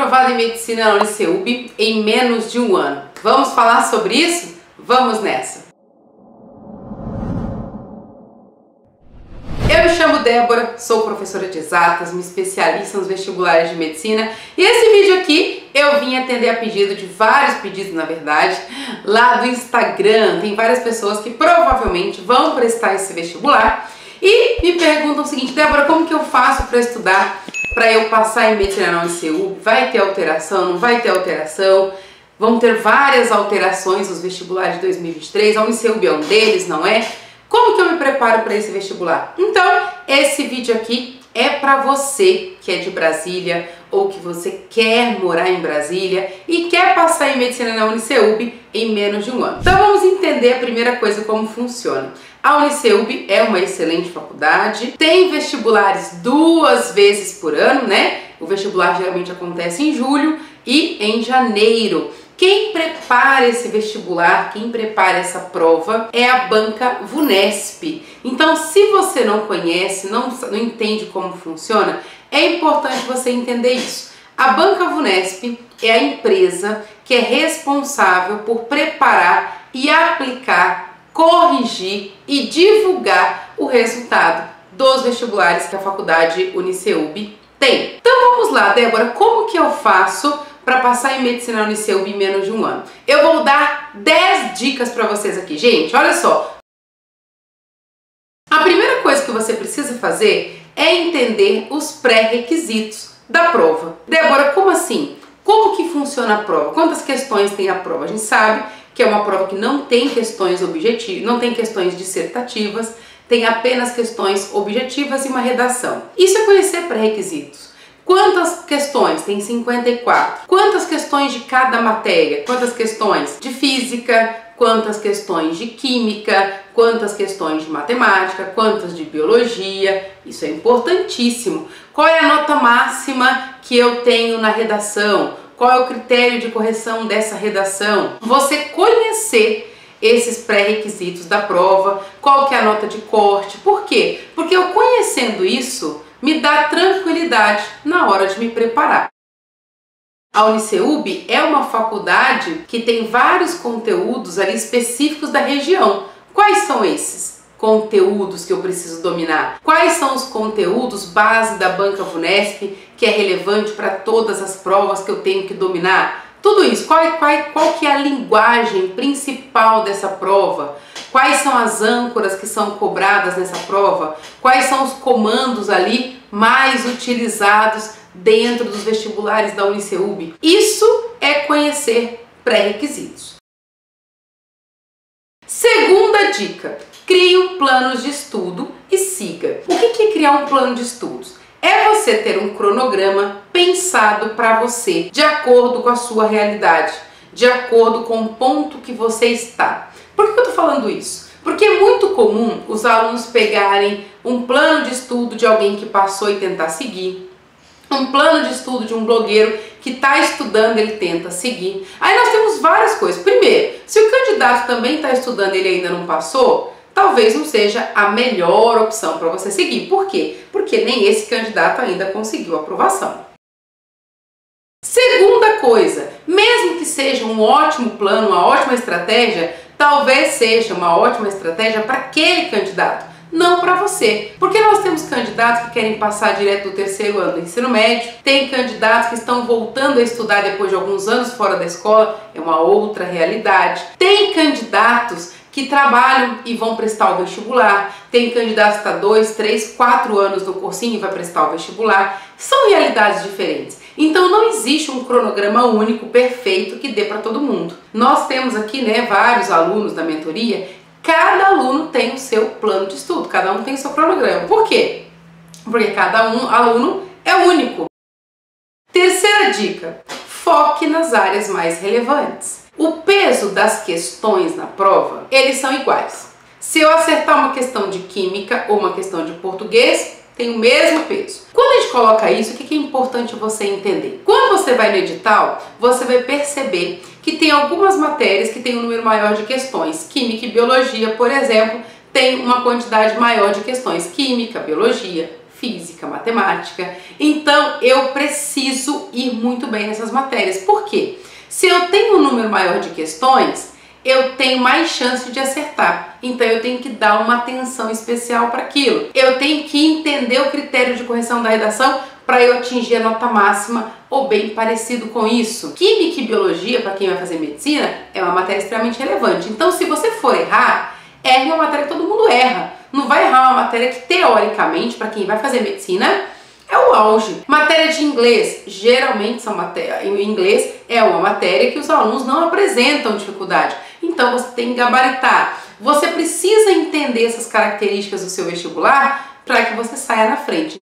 aprovada em medicina na Uniceub em menos de um ano. Vamos falar sobre isso? Vamos nessa! Eu me chamo Débora, sou professora de exatas, me especializo nos vestibulares de medicina e esse vídeo aqui eu vim atender a pedido de vários pedidos, na verdade, lá do Instagram. Tem várias pessoas que provavelmente vão prestar esse vestibular e me perguntam o seguinte: Débora, como que eu faço para estudar, para eu passar em medicina na Uniceub? Vai ter alteração, não vai ter alteração? Vão ter várias alterações nos vestibulares de 2023, a Uniceub é um deles, não é? Como que eu me preparo para esse vestibular? Então, esse vídeo aqui é para você que é de Brasília ou que você quer morar em Brasília e quer passar em medicina na Uniceub em menos de um ano. Então vamos entender a primeira coisa, como funciona. A Uniceub é uma excelente faculdade, tem vestibulares 2 vezes por ano, né? O vestibular geralmente acontece em julho e em janeiro. Quem prepara esse vestibular, quem prepara essa prova é a banca VUNESP. Então, se você não conhece, não entende como funciona, é importante você entender isso. A banca VUNESP é a empresa que é responsável por preparar e aplicar, corrigir e divulgar o resultado dos vestibulares que a faculdade Uniceub tem. Então vamos lá, Débora, como que eu faço para passar em medicina na Uniceub em menos de um ano? Eu vou dar 10 dicas para vocês aqui, gente. Olha só. A primeira coisa que você precisa fazer é entender os pré-requisitos da prova. Débora, como assim? Como que funciona a prova? Quantas questões tem a prova? A gente sabe que é uma prova que não tem questões objetivas, não tem questões dissertativas, tem apenas questões objetivas e uma redação. Isso é conhecer pré-requisitos. Quantas questões? Tem 54. Quantas questões de cada matéria? Quantas questões de física? Quantas questões de química? Quantas questões de matemática? Quantas de biologia? Isso é importantíssimo. Qual é a nota máxima que eu tenho na redação? Qual é o critério de correção dessa redação? Você conhecer esses pré-requisitos da prova, qual que é a nota de corte. Por quê? Porque eu conhecendo isso me dá tranquilidade na hora de me preparar. A Uniceub é uma faculdade que tem vários conteúdos ali específicos da região. Quais são esses conteúdos que eu preciso dominar? Quais são os conteúdos base da banca VUNESP que é relevante para todas as provas que eu tenho que dominar? Tudo isso. Qual que é a linguagem principal dessa prova? Quais são as âncoras que são cobradas nessa prova? Quais são os comandos ali mais utilizados dentro dos vestibulares da Uniceub? Isso é conhecer pré-requisitos. Segunda dica: crie um plano de estudo e siga. O que é criar um plano de estudos? É você ter um cronograma pensado para você, de acordo com a sua realidade, de acordo com o ponto que você está. Por que eu estou falando isso? Porque é muito comum os alunos pegarem um plano de estudo de alguém que passou e tentar seguir, um plano de estudo de um blogueiro que está estudando, ele tenta seguir. Aí nós temos várias coisas. Primeiro, se o candidato também está estudando e ele ainda não passou, talvez não seja a melhor opção para você seguir. Por quê? Porque nem esse candidato ainda conseguiu aprovação. Segunda coisa, mesmo que seja um ótimo plano, uma ótima estratégia, talvez seja uma ótima estratégia para aquele candidato, não para você. Porque nós temos candidatos que querem passar direto do 3º ano do ensino médio, tem candidatos que estão voltando a estudar depois de alguns anos fora da escola, é uma outra realidade. Tem candidatos que trabalham e vão prestar o vestibular, tem candidato que está 2, 3, 4 anos no cursinho e vai prestar o vestibular. São realidades diferentes. Então não existe um cronograma único, perfeito, que dê para todo mundo. Nós temos aqui, né, vários alunos da mentoria, cada aluno tem o seu plano de estudo, cada um tem o seu cronograma. Por quê? Porque cada aluno é único. Terceira dica: foque nas áreas mais relevantes. O peso das questões na prova, eles são iguais. Se eu acertar uma questão de química ou uma questão de português, tem o mesmo peso. Quando a gente coloca isso, o que é importante você entender? Quando você vai no edital, você vai perceber que tem algumas matérias que tem um número maior de questões. Química e biologia, por exemplo, tem uma quantidade maior de questões. Química, biologia, física, matemática. Então eu preciso ir muito bem nessas matérias. Por quê? Se eu tenho um número maior de questões, eu tenho mais chance de acertar. Então eu tenho que dar uma atenção especial para aquilo. Eu tenho que entender o critério de correção da redação para eu atingir a nota máxima ou bem parecido com isso. Química e biologia, para quem vai fazer medicina, é uma matéria extremamente relevante. Então se você for errar, erre uma matéria que todo mundo erra. Não vai errar uma matéria que teoricamente, para quem vai fazer medicina, é o auge. Matéria de inglês, geralmente são matérias. O inglês é uma matéria que os alunos não apresentam dificuldade. Então você tem que gabaritar. Você precisa entender essas características do seu vestibular para que você saia na frente.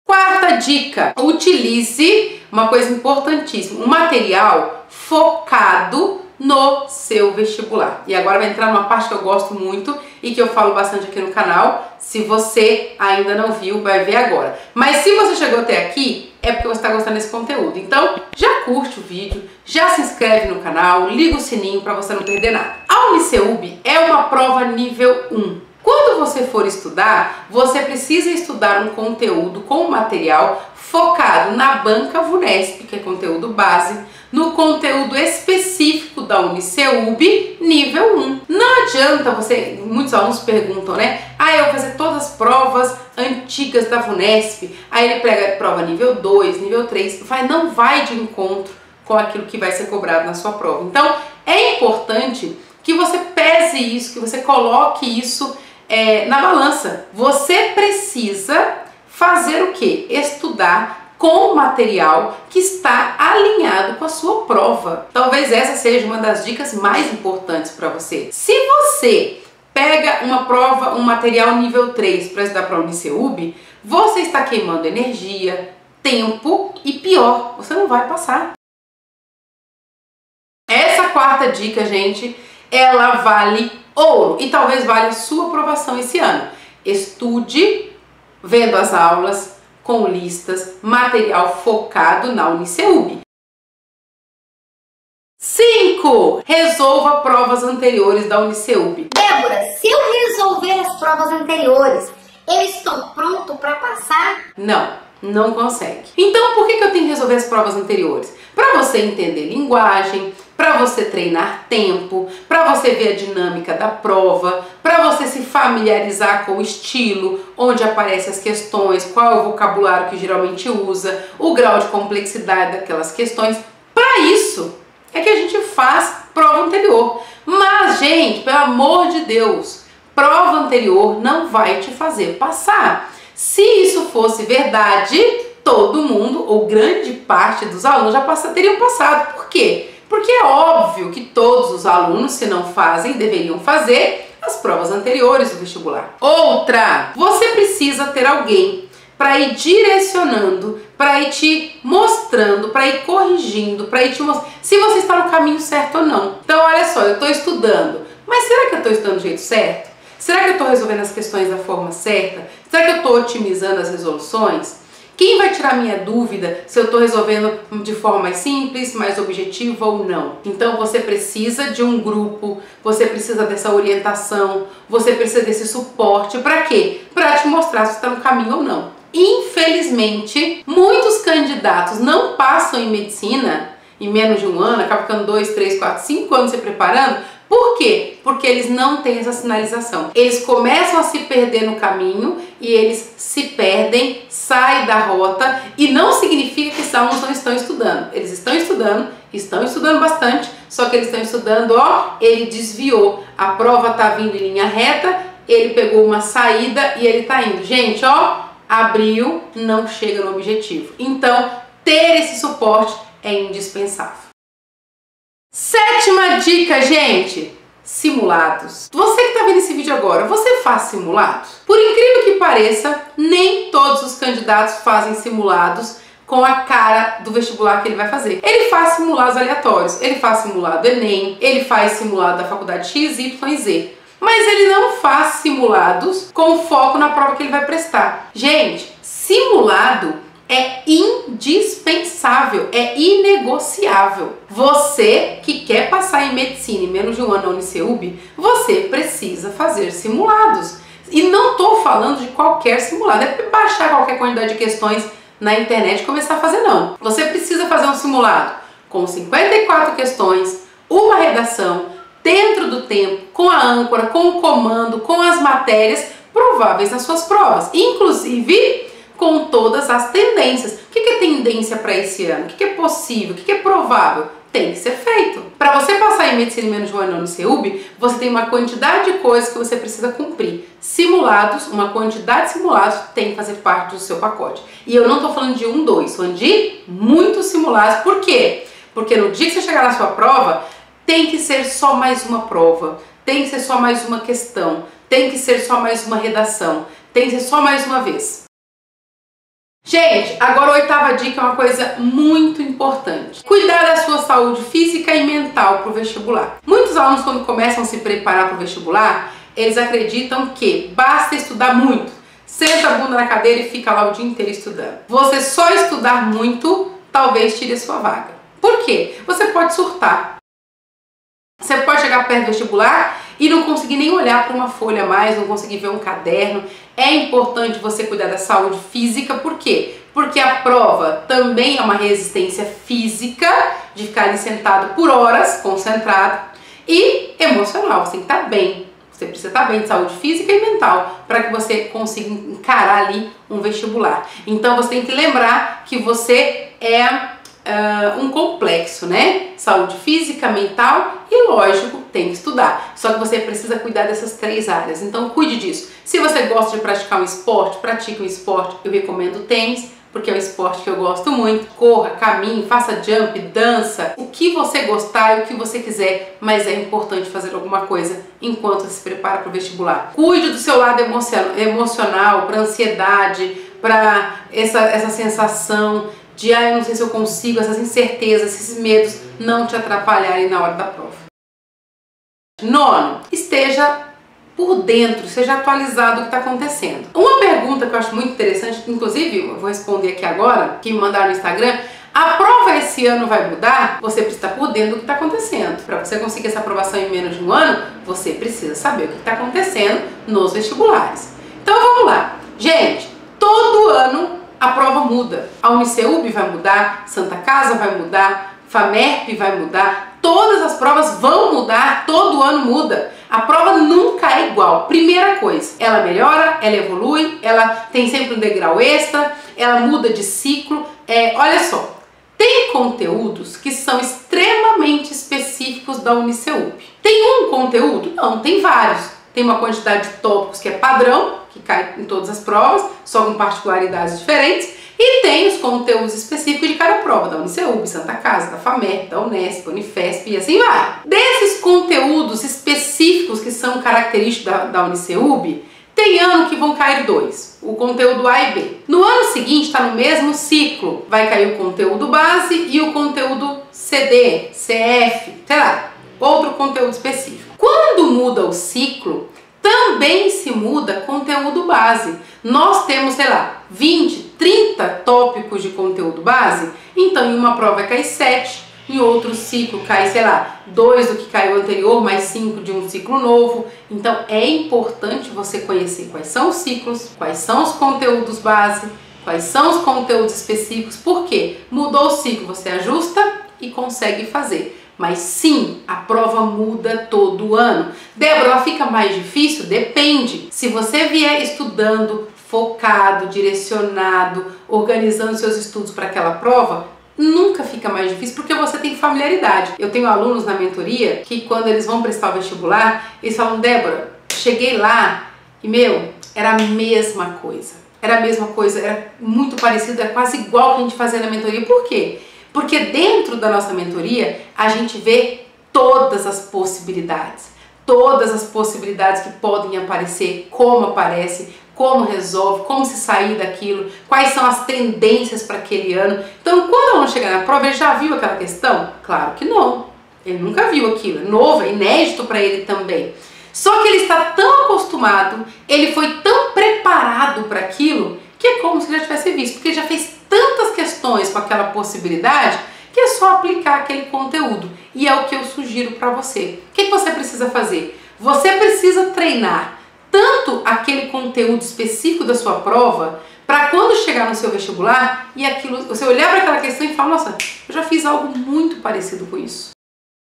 Quarta dica, utilize uma coisa importantíssima, um material focado no seu vestibular. E agora vai entrar numa parte que eu gosto muito e que eu falo bastante aqui no canal. Se você ainda não viu, vai ver agora. Mas se você chegou até aqui, é porque você está gostando desse conteúdo. Então, já curte o vídeo, já se inscreve no canal, liga o sininho para você não perder nada. A Uniceub é uma prova nível 1. Quando você for estudar, você precisa estudar um conteúdo com material focado na banca VUNESP, que é conteúdo base, no conteúdo específico da Uniceub nível 1. Não adianta você, muitos alunos perguntam, né? Eu vou fazer todas as provas antigas da VUNESP, aí ele pega prova nível 2, nível 3, não vai de encontro com aquilo que vai ser cobrado na sua prova. Então, é importante que você pese isso, que você coloque isso na balança. Você precisa fazer o quê? Estudar com o material que está alinhado com a sua prova. Talvez essa seja uma das dicas mais importantes para você. Se você pega uma prova, um material nível 3 para estudar para a Uniceub, você está queimando energia, tempo e pior, você não vai passar. Essa quarta dica, gente, ela vale ouro e talvez valha a sua aprovação esse ano. Estude vendo as aulas, com listas, material focado na Uniceub. 5. Resolva provas anteriores da Uniceub. Débora, se eu resolver as provas anteriores, eu estou pronto para passar? Não consegue. Então por que eu tenho que resolver as provas anteriores? Para você entender linguagem, para você treinar tempo, para você ver a dinâmica da prova, para você se familiarizar com o estilo, onde aparecem as questões, qual é o vocabulário que geralmente usa, o grau de complexidade daquelas questões. Para isso é que a gente faz prova anterior. Mas, gente, pelo amor de Deus, prova anterior não vai te fazer passar. Se isso fosse verdade, todo mundo, ou grande parte dos alunos já teriam passado. Por quê? Porque é óbvio que todos os alunos, se não fazem, deveriam fazer as provas anteriores do vestibular. Outra, você precisa ter alguém para ir direcionando, para ir te mostrando, para ir corrigindo, para ir te mostrando se você está no caminho certo ou não. Então, olha só, eu estou estudando, mas será que eu estou estudando do jeito certo? Será que eu estou resolvendo as questões da forma certa? Será que eu estou otimizando as resoluções? Quem vai tirar minha dúvida se eu estou resolvendo de forma mais simples, mais objetiva ou não? Então você precisa de um grupo, você precisa dessa orientação, você precisa desse suporte. Para quê? Para te mostrar se está no caminho ou não. Infelizmente, muitos candidatos não passam em medicina em menos de um ano, acabam ficando 2, 3, 4, 5 anos se preparando. Por quê? Porque eles não têm essa sinalização. Eles começam a se perder no caminho e eles se perdem, saem da rota, e não significa que os alunos não estão estudando. Eles estão estudando bastante, só que eles estão estudando, ele desviou, a prova tá vindo em linha reta, ele pegou uma saída e ele tá indo. Gente, abriu, não chega no objetivo. Então, ter esse suporte é indispensável. 7ª dica, gente, simulados. Você que está vendo esse vídeo agora, você faz simulados? Por incrível que pareça, nem todos os candidatos fazem simulados com a cara do vestibular que ele vai fazer. Ele faz simulados aleatórios, ele faz simulado Enem, ele faz simulado da faculdade X, Y e Z. Mas ele não faz simulados com foco na prova que ele vai prestar. Gente, simulado é indispensável, é inegociável. Você que quer passar em medicina em menos de um ano na Uniceub, você precisa fazer simulados. E não estou falando de qualquer simulado, é baixar qualquer quantidade de questões na internet e começar a fazer, não. Você precisa fazer um simulado com 54 questões, uma redação, dentro do tempo, com a âncora, com o comando, com as matérias prováveis nas suas provas, inclusive com todas as tendências. O que é tendência para esse ano? O que é possível? O que é provável? Tem que ser feito. Para você passar em medicina em menos de um ano no Uniceup, você tem uma quantidade de coisas que você precisa cumprir. Simulados, uma quantidade de simulados tem que fazer parte do seu pacote. E eu não estou falando de um, dois, estou falando de muitos simulados. Por quê? Porque no dia que você chegar na sua prova, tem que ser só mais uma prova, tem que ser só mais uma questão, tem que ser só mais uma redação, tem que ser só mais uma vez. Gente, agora a 8ª dica é uma coisa muito importante. Cuidar da sua saúde física e mental para o vestibular. Muitos alunos, quando começam a se preparar para o vestibular, eles acreditam que basta estudar muito. Senta a bunda na cadeira e fica lá o dia inteiro estudando. Você só estudar muito, talvez tire a sua vaga. Por quê? Você pode surtar. Você pode chegar perto do vestibular e não conseguir nem olhar para uma folha a mais, não conseguir ver um caderno. É importante você cuidar da saúde física, por quê? Porque a prova também é uma resistência física, de ficar ali sentado por horas, concentrado, e emocional, você tem que estar bem. Você precisa estar bem de saúde física e mental para que você consiga encarar ali um vestibular. Então você tem que lembrar que você é um complexo, né? Saúde física, mental e, lógico, tem que estudar. Só que você precisa cuidar dessas 3 áreas. Então, cuide disso. Se você gosta de praticar um esporte, pratique um esporte. Eu recomendo tênis, porque é um esporte que eu gosto muito. Corra, caminhe, faça jump, dança. O que você gostar e o que você quiser, mas é importante fazer alguma coisa enquanto você se prepara para o vestibular. Cuide do seu lado emocional, para ansiedade, para essa sensação de eu não sei se eu consigo, essas incertezas, esses medos não te atrapalharem na hora da prova. 9, esteja por dentro, seja atualizado do que está acontecendo. Uma pergunta que eu acho muito interessante, inclusive eu vou responder aqui agora, que me mandaram no Instagram: a prova esse ano vai mudar? Você precisa estar por dentro do que está acontecendo. Para você conseguir essa aprovação em menos de um ano, você precisa saber o que está acontecendo nos vestibulares. Então vamos lá. Gente, todo ano a prova muda. A Uniceup vai mudar, Santa Casa vai mudar, FAMERP vai mudar, todas as provas vão mudar, todo ano muda. A prova nunca é igual. Primeira coisa, ela melhora, ela evolui, ela tem sempre um degrau extra, ela muda de ciclo. Olha só, tem conteúdos que são extremamente específicos da Uniceup. Tem um conteúdo? Não, tem vários. Tem uma quantidade de tópicos que é padrão, que cai em todas as provas, só com particularidades diferentes, e tem os conteúdos específicos de cada prova, da Uniceup, Santa Casa, da FAMERP, da Unesp, Unifesp e assim vai. Desses conteúdos específicos que são característicos da Uniceup, tem ano que vão cair 2, o conteúdo A e B. No ano seguinte, está no mesmo ciclo, vai cair o conteúdo base e o conteúdo CD, CF, sei lá, outro conteúdo específico. Quando muda o ciclo, também se muda conteúdo base. Nós temos, sei lá, 20, 30 tópicos de conteúdo base, então em uma prova vai cair 7, em outro ciclo cai, sei lá, 2 do que caiu anterior, mais 5 de um ciclo novo. Então é importante você conhecer quais são os ciclos, quais são os conteúdos base, quais são os conteúdos específicos, porque mudou o ciclo, você ajusta e consegue fazer. Mas sim, a prova muda todo ano. Débora, ela fica mais difícil? Depende. Se você vier estudando, focado, direcionado, organizando seus estudos para aquela prova, nunca fica mais difícil porque você tem familiaridade. Eu tenho alunos na mentoria que quando eles vão prestar o vestibular, eles falam: Débora, cheguei lá e era a mesma coisa. Era a mesma coisa, era muito parecido, era quase igual que a gente fazia na mentoria. Por quê? Porque dentro da nossa mentoria a gente vê todas as possibilidades que podem aparecer, como aparece, como resolve, como se sair daquilo, quais são as tendências para aquele ano. Então, quando o aluno chega na prova, ele já viu aquela questão? Claro que não, ele nunca viu aquilo, é novo, é inédito para ele também. Só que ele está tão acostumado, ele foi tão preparado para aquilo, que é como se ele já tivesse visto, porque ele já fez tantas questões com aquela possibilidade que é só aplicar aquele conteúdo. E é o que eu sugiro para você. O que você precisa fazer? Você precisa treinar tanto aquele conteúdo específico da sua prova, para quando chegar no seu vestibular e aquilo, você olhar para aquela questão e falar, nossa, eu já fiz algo muito parecido com isso.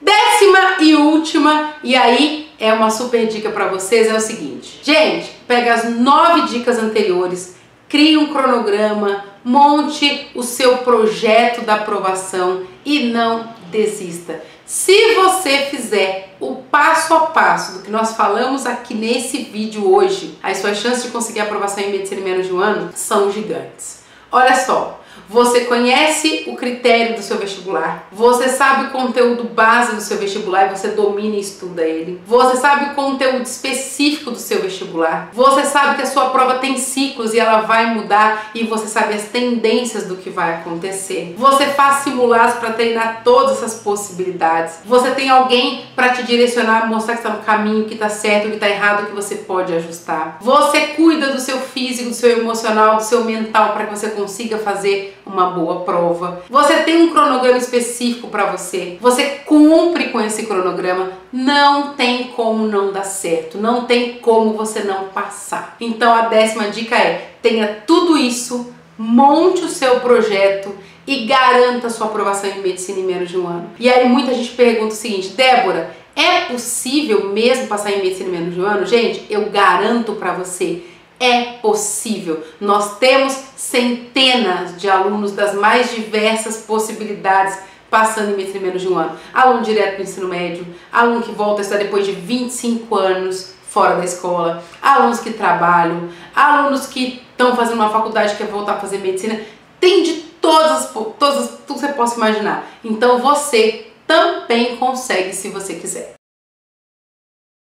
10ª e última, e aí é uma super dica para vocês, é o seguinte. Gente, pega as 9 dicas anteriores, crie um cronograma, monte o seu projeto da aprovação e não desista. Se você fizer o passo a passo do que nós falamos aqui nesse vídeo hoje, as suas chances de conseguir a aprovação em medicina em menos de um ano são gigantes. Olha só, você conhece o critério do seu vestibular, você sabe o conteúdo base do seu vestibular e você domina e estuda ele, você sabe o conteúdo específico do seu vestibular, você sabe que a sua prova tem ciclos e ela vai mudar e você sabe as tendências do que vai acontecer, você faz simulados para treinar todas essas possibilidades, você tem alguém para te direcionar, mostrar que está no caminho, que está certo, que está errado, que você pode ajustar, você cuida do seu físico, do seu emocional, do seu mental para que você consiga fazer uma boa prova. Você tem um cronograma específico para você. Você cumpre com esse cronograma. Não tem como não dar certo. Não tem como você não passar. Então a 10ª dica é: tenha tudo isso, monte o seu projeto e garanta a sua aprovação em medicina em menos de um ano. E aí muita gente pergunta o seguinte: Débora, é possível mesmo passar em medicina em menos de um ano? Gente, eu garanto para você, é possível. Nós temos centenas de alunos das mais diversas possibilidades passando em medicina em menos de um ano. Aluno direto do ensino médio, aluno que volta a estudar depois de 25 anos fora da escola, alunos que trabalham, alunos que estão fazendo uma faculdade e querem voltar a fazer medicina. Tem de todas, tudo que você possa imaginar. Então você também consegue se você quiser.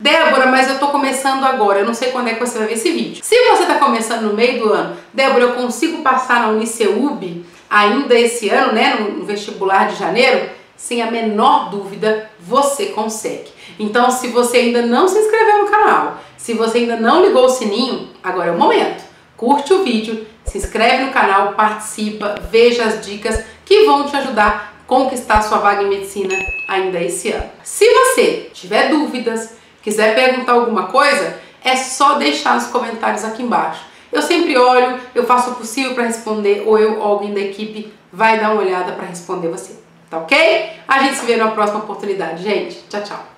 Débora, mas eu tô começando agora, eu não sei quando é que você vai ver esse vídeo. Se você tá começando no meio do ano, Débora, eu consigo passar na Uniceub ainda esse ano, né, no vestibular de janeiro? Sem a menor dúvida, você consegue. Então, se você ainda não se inscreveu no canal, se você ainda não ligou o sininho, agora é o momento. Curte o vídeo, se inscreve no canal, participa, veja as dicas que vão te ajudar a conquistar a sua vaga em medicina ainda esse ano. Se você tiver dúvidas, quiser perguntar alguma coisa, é só deixar nos comentários aqui embaixo. Eu sempre olho, eu faço o possível para responder, ou eu ou alguém da equipe vai dar uma olhada para responder você. Tá ok? A gente se vê numa próxima oportunidade, gente. Tchau, tchau.